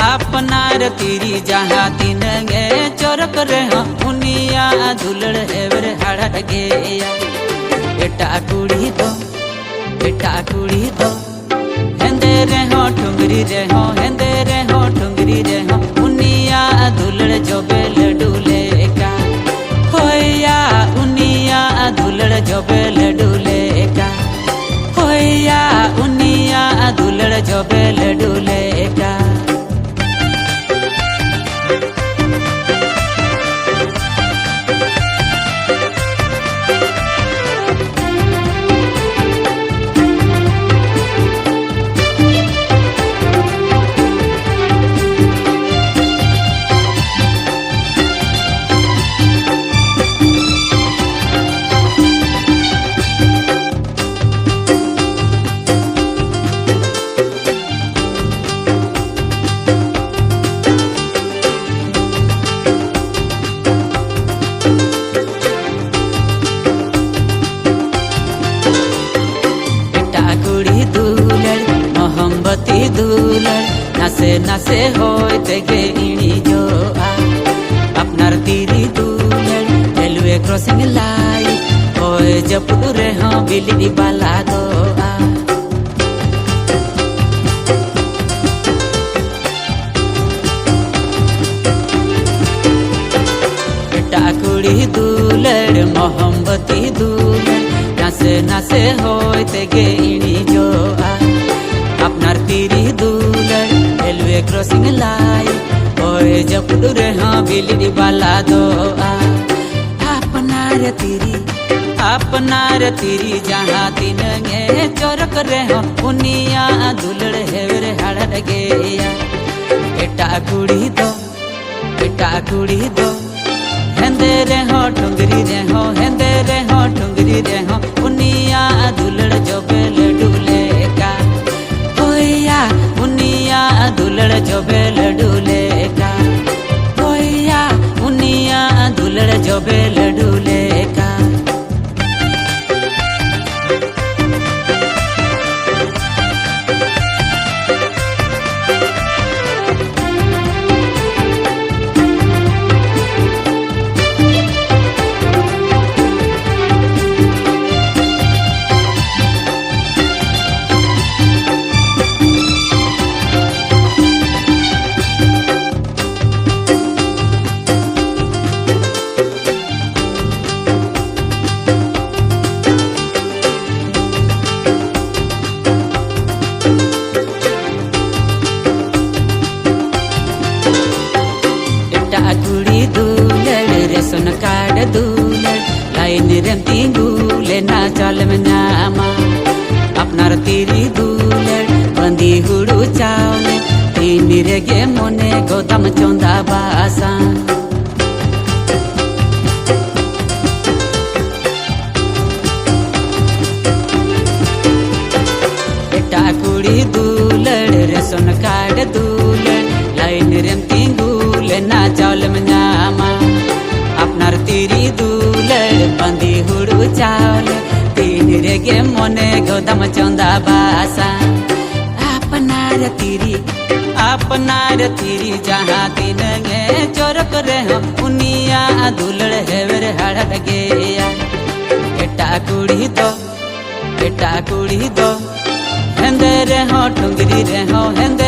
अपनार तीरी जहाँ तीन गे चोरक रहे उनिया दुलड़ हेवर हड़ गया बेटा कुड़ी दो हेंदे रहो ठुंगरी रहो हेंदे रहो ठुंगरी रहो उनिया दुलड़ जो बेल डूले का होया उनिया दुलड़ जो बेल डूले का होया उनिया दुलड़ जो बेल डूले का। मोहब्बती दुलड़ नसे नसे होते गे इणी जो आ अपनार तीरी दुलड़ रेलवे क्रॉसिंग लाई ओए जपुर रे हाँ बिजली बाला दो आ बेटा कुड़ी दुलड़ मोहब्बती दुलड़ नसे नसे होते गे इणी जो आ अपनार तीरी दुलड़ रेलवे क्रॉसिंग लाई ओए जपुर हाँ बिजली बाला दो आ अपनार तीरी जहाँ तीन गे चोरक रहे उनिया दुलड़ हेवर हड़ गया बेटा कुड़ी दो हेंदे रहो ठुंगरी रहो हेंदे रहो ठुंगरी रहो उनिया दुलड़ जो बेल डूले का होया उनिया दुलड़ जो बेल डूले का होया उनिया दुलड़ जो बेल डूले का। कुड़ी दुलड़ रेशन कार्ड दुलड़ लाइन रेंती गुले ना चल में नामा अपनार तीरी दुलड़ बंदी हुड़ू चावल तीन रेगे मोने गोदाम चौंदा बासा बेटा कुड़ी दुलड़ रेशन कार्ड दुलड़ लाइन रेंती ना चावल में नामा अपनार तीरी दुलड़ बंदी हुड़ू चावल तीन रेगे मोने गोदाम चौंदा बासा अपनार तीरी जहाँ तीन गे चोरक रहे उनिया दुलड़ हेवर हड़ गया बेटा कुड़ी दो हेंदे रहो ठुंगरी रहो हेंदे